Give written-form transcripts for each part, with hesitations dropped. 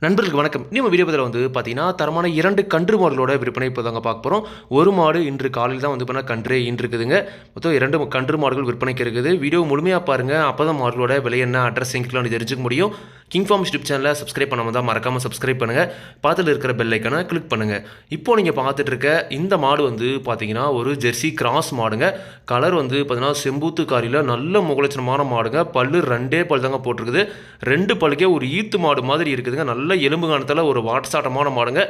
நண்பர்களுக்கு வணக்கம். நம்ம வீடியோ பதில பார்த்தீங்கன்னா, தரமான 2 கன்று மாடுகளோட விற்பனை இப்போ தாங்க பார்க்க போறோம். ஒரு மாடு இன்று காலையில தான் பார்த்தீங்கன்னா கன்றே ஈன்றுருக்குதுங்க. மொத்தம் 2 கன்று மாடுகள் விற்பனைக்கு இருக்குது. வீடியோ முழுமையா பாருங்க. அப்பதான் மாடுகளோட விலை என்ன, அட்ரஸ் எங்கேன்னு தெரிஞ்சுக்க முடியும். கிங் ஃபார்ம் யூடியூப் சேனலை சப்ஸ்கிரைப் பண்ணாம தான் மறக்காம சப்ஸ்கிரைப் பண்ணுங்க. பக்கத்துல இருக்கிற பெல் ஐக்கானை கிளிக் பண்ணுங்க. இப்போ நீங்க பார்த்துட்டு இருக்க இந்த மாடு பார்த்தீங்கன்னா ஒரு ஜெர்சி கிராஸ் மாடுங்க. கலர் பார்த்தீங்கன்னா செம்பூத்து காரியில் நல்ல முகலட்சணமான மாடுங்க. பல்லு 2 பல் தாங்க போட்டிருக்குது. 2 பல்லுக்கே ஒரு ஈத்து மாடு மாதிரி இருக்குதுங்க. நல்ல எலும்பு காணத்தில் ஒரு வாட்சாட்டமான மாடுங்க.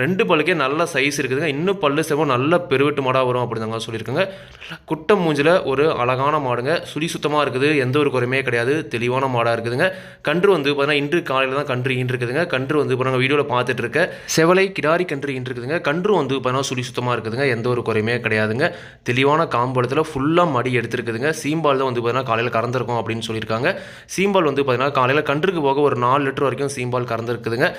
2 பல்லுக்கே நல்ல சைஸ் இருக்குதுங்க. இன்னும் பல்லு செவம் நல்ல பெருவெட்டு மாடாக வரும் அப்படிதாங்க சொல்லியிருக்காங்க. குட்டம் மூஞ்சில் ஒரு அழகான மாடுங்க. சுழி சுத்தமாக இருக்குது. எந்த ஒரு குறையுமே கிடையாது. தெளிவான மாடாக இருக்குதுங்க. கன்று பார்த்தீங்கன்னா இன்று காலையில் தான் கன்று ஈன்றுக்குதுங்க. கன்று இப்போ வீடியோவில் பார்த்துட்டு இருக்க செவலை கிடாரி கன்று ஈன்றுக்குதுங்க. கன்று பார்த்தீங்கன்னா சுழி சுத்தமாக இருக்குதுங்க. எந்த ஒரு குறையுமே கிடையாதுங்க. தெளிவான காம்பளத்தில் ஃபுல்லாக மடி எடுத்துருக்குதுங்க. சீம்பால் தான் பார்த்தீங்கன்னா காலையில் கறந்துருக்கும் அப்படின்னு சொல்லியிருக்காங்க. சீம்பால் பார்த்தீங்கன்னா காலையில் கன்றுக்கு போக ஒரு 4 லிட்டர் வரைக்கும் சீம்பால் கறந்துருக்குதுங்க.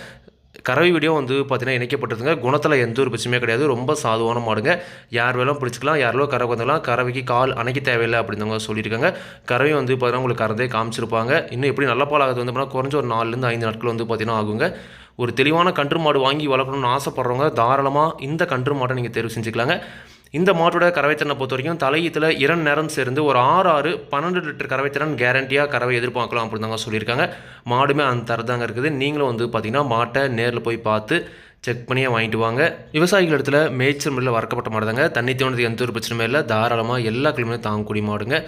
கறவை வீடியோ பார்த்தீங்கன்னா இணைக்கப்பட்டிருக்குங்க. குணத்தில் எந்த ஒரு பிரச்சனையுமே கிடையாது. ரொம்ப சாதுவான மாடுங்க. யார் வேணாலும் பிடிச்சிக்கலாம், யாரெல்லாம் கறவை வந்துடலாம். கறவைக்கு கால் அணைக்க தேவையில்லை அப்படின்னு சொல்லியிருக்காங்க. கறவை பார்த்தீங்கன்னா உங்களுக்கு கறந்தே காமிச்சிருப்பாங்க. இன்னும் எப்படி நல்ல பால் ஆகுது பார்த்தீங்கன்னா குறைஞ்ச ஒரு 4லேருந்து 5 நாட்கள் பார்த்தீங்கன்னா ஆகுங்க. ஒரு தெளிவான கன்று மாடு வாங்கி வளர்க்கணும்னு ஆசைப்படுறவங்க தாராளமாக இந்த கன்று மாட்டை நீங்கள் தேர்வு செஞ்சுக்கலாங்க. இந்த மாட்டோட கறவைத்திறனை பொறுத்த வரைக்கும் தலையீத்தில் 2 நேரம் சேர்ந்து ஒரு 6-12 லிட்டர் கறவைத்திறன் கேரண்டியாக கறவை எதிர்பார்க்கலாம் அப்படின்னு தாங்க சொல்லியிருக்காங்க. மாடுமே அந்த தரதாங்க இருக்குது. நீங்களும் பார்த்தீங்கன்னா மாட்டை நேரில் போய் பார்த்து செக் பண்ணியே வாங்கிட்டு வாங்க. விவசாயிகள் இடத்துல மேய்ச்சல் முறையில் வளர்க்கப்பட்ட மாடுதாங்க. தண்ணி தோணுறதுக்கு எந்த ஒரு பிரச்சனையுமே இல்லை. தாராளமாக எல்லா கிழமையும் தாங்கக்கூடிய மாடுங்க.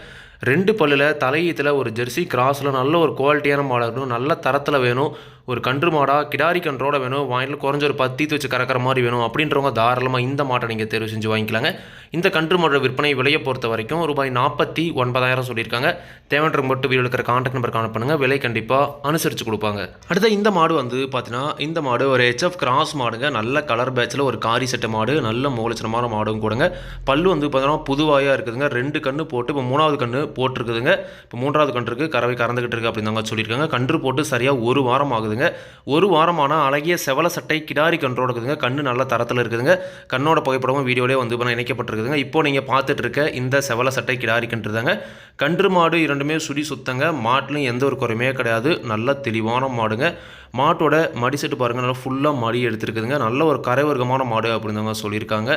2 பல்லில் தலையீத்தில் ஒரு ஜெர்சி கிராஸில் நல்ல ஒரு குவாலிட்டியான மாடாக இருக்கணும். நல்ல தரத்தில் வேணும். ஒரு கன்று மாடாக கிடாரி கன்றோட வேணும். வாங்கிட்டு குறைஞ்ச ஒரு 10 ஈத்து வச்சு கறக்கிற மாதிரி வேணும் அப்படின்றவங்க தாராளமாக இந்த மாட்டை நீங்கள் தேர்வு செஞ்சு வாங்கிக்கலாங்க. இந்த கன்று மாடோட விற்பனை விலையை பொறுத்த வரைக்கும் ரூபாய் 49,000 சொல்லியிருக்காங்க. தேவையான மட்டும் வீடியோ இருக்கிற கான்டாக்ட் நம்பர் காண பண்ணுங்கள். விலை கண்டிப்பாக அனுசரித்து கொடுப்பாங்க. அடுத்த இந்த மாடு பார்த்தீங்கன்னா இந்த மாடு ஒரு HF கிராஸ் மாடுங்க. நல்ல கலர் பேட்சில் ஒரு காரி செட்ட மாடு. நல்ல மூலச்சனமான மாடும் கூடங்க. பல்லு பார்த்தீங்கன்னா புதுவாயாக இருக்குதுங்க. 2 கன்று போட்டு இப்போ 3வது கன்று போட்டிருக்குதுங்க. இப்போ 3வது கன்றுக்கு கறவை கறந்துக்கிட்டு இருக்கு அப்படின்னு தாங்க சொல்லியிருக்காங்க. கன்று போட்டு சரியாக 1 வாரம் ஆகுதுங்க. 1 வாரமான அழகிய செவல சட்டை கிடாரி கன்றோட இருக்குதுங்க. கண்ணு நல்ல தரத்தில் இருக்குதுங்க. கண்ணோட புகைப்படமும் வீடியோலேயே இணைக்கப்பட்டிருக்குதுங்க. இப்போ நீங்கள் பார்த்துட்டு இருக்க இந்த செவல சட்டை கிடாரி கன்று தாங்க. கன்று மாடு 2மே சுடி சுத்தங்க. மாட்டிலும் எந்த ஒரு குறையுமே கிடையாது. நல்ல தெளிவான மாடுங்க. மாட்டோட மடி செட்டு பாருங்கள், நல்லா ஃபுல்லாக மடி எடுத்துருக்குதுங்க. நல்ல ஒரு கரை வர்க்கமான மாடு அப்படின்னு சொல்லியிருக்காங்க.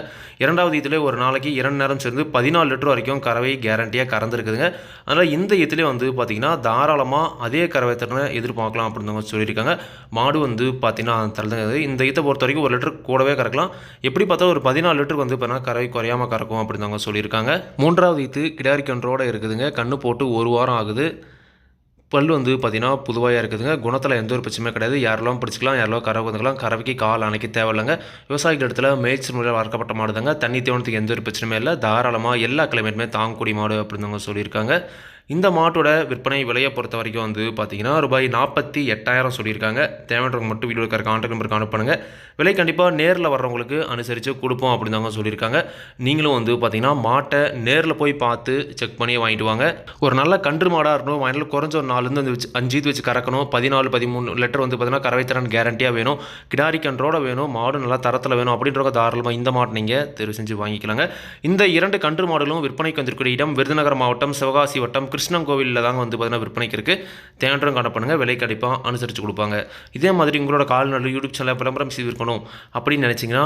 2வது ஈத்துல ஒரு நாளைக்கு 2 நேரம் சேர்ந்து 14 லிட்டர் வரைக்கும் கறவை கேரண்டியாக கறந்துருக்குதுங்க. அதனால் இந்த ஈத்துலேயே பார்த்தீங்கன்னா தாராளமாக அதே கறவை திறனை எதிர்பார்க்கலாம் அப்படின்னு சொல்லியிருக்காங்க. மாடு பார்த்தீங்கன்னா தரது இந்த ஈத்தை பொறுத்த வரைக்கும் 1 லிட்டர் கூடவே கறக்கலாம். எப்படி பார்த்தா ஒரு 14 லிட்டருக்கு பார்த்தீங்கன்னா கறவை குறையாமல் கறக்கும் அப்படின்னு சொல்லியிருக்காங்க. 3வது ஈத்து கிடாரி கன்றோட இருக்குதுங்க. கண்ணு போட்டு 1 வாரம் ஆகுது. பல் பார்த்தீங்கன்னா புதுவாயாக இருக்குதுங்க. குணத்தில் எந்த ஒரு பிரச்சனையுமே கிடையாது. யாரெல்லாம் பிடிச்சிக்கலாம், யாரெல்லாம் கறவை வந்துக்கலாம். கறவைக்கு கால் அணைக்க தேவையில்லைங்க. விவசாயிகள் இடத்துல மேய்ச்சல் முறையில் வளர்க்கப்பட்ட மாடு தாங்க. தண்ணி தேவனத்துக்கு எந்த ஒரு பிரச்சனையுமே இல்லை. தாராளமாக எல்லா கிளைமேட்டுமே தாங்கக்கூடிய மாடு அப்படின்னு சொல்லியிருக்காங்க. இந்த மாட்டோட விற்பனை விலையை பொறுத்த வரைக்கும் பார்த்தீங்கன்னா ரூபாய் 48,000 சொல்லியிருக்காங்க. தேவையானவங்க மட்டும் வீடியோ இருக்கிற கான்டாக்ட் நம்பருக்கு அனுப்புங்க. விலை கண்டிப்பாக நேரில் வர்றவங்களுக்கு அனுசரித்து கொடுப்போம் அப்படின்னு தாங்க சொல்லியிருக்காங்க. நீங்களும் பார்த்தீங்கன்னா மாட்டை நேரில் போய் பார்த்து செக் பண்ணி வாங்கிட்டு வாங்க. ஒரு நல்ல கன்று மாடாக இருக்கணும். வாங்கிட்டு குறைஞ்ச ஒரு 4-5 ஈத்து வச்சு கறக்கணும். 14-13 லிட்டர் பார்த்தீங்கன்னா கறவைத்திறன் கேரண்டியாக வேணும். கிடாரி கன்றோட வேணும். மாடு நல்லா தரத்தில் வேணும் அப்படின்றவங்க தாராளமாக இந்த மாட்டை நீங்கள் தேர்வு செஞ்சு வாங்கிக்கலாங்க. இந்த 2 கன்று மாடுகளும் விற்பனைக்கு வந்திருக்கிற இடம் விருதுநகர் மாவட்டம், சிவகாசி வட்டம், கிருஷ்ணங்கோவிலில் தாங்க பார்த்தீங்கன்னா விற்பனைக்கு இருக்குது. தேவையான கான்டாக்ட் பண்ணுங்கள். விலை கண்டிப்பாக அனுசரித்து கொடுப்பாங்க. இதே மாதிரி உங்களோட கால்நடை யூடியூப் சேனல் விளம்பரம் செய்திருக்கணும் அப்படின்னு நினச்சிங்கன்னா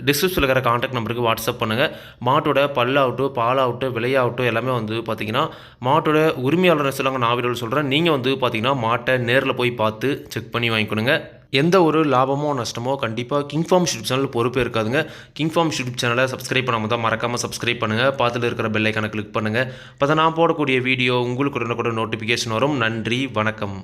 டிஸ்கிரிப்ஷனில் இருக்கிற கான்டாக்ட் நம்பருக்கு வாட்ஸ்அப் பண்ணுங்கள். மாட்டோட பல்லாகட்டும், பாலாகட்டும், விலையாகட்டும் எல்லாமே பார்த்தீங்கன்னா மாட்டோட உரிமையாளர் சொல்லுவாங்க. நான் வீடியோவில் சொல்கிறேன். நீங்கள் பார்த்தீங்கன்னா மாட்டை நேரில் போய் பார்த்து செக் பண்ணி வாங்கிக்கணுங்க. எந்த ஒரு லாபமோ நஷ்டமோ கண்டிப்பாக கிங் ஃபார்ம் யூடியூப் சேனல் பொறுப்பே இருக்காதுங்க. கிங் ஃபார்ம் யூடியூப் சேனலை சப்ஸ்கிரைப் பண்ணாமல் தான் மறக்காமல் சப்ஸ்கிரைப் பண்ணுங்கள். பார்த்துட்டு இருக்கிற பெல் ஐக்கானை கிளிக் பண்ணுங்கள். அப்போ தான் நான் போடக்கூடிய வீடியோ உங்களுக்கு கூட நோட்டிஃபிகேஷன் வரும். நன்றி, வணக்கம்.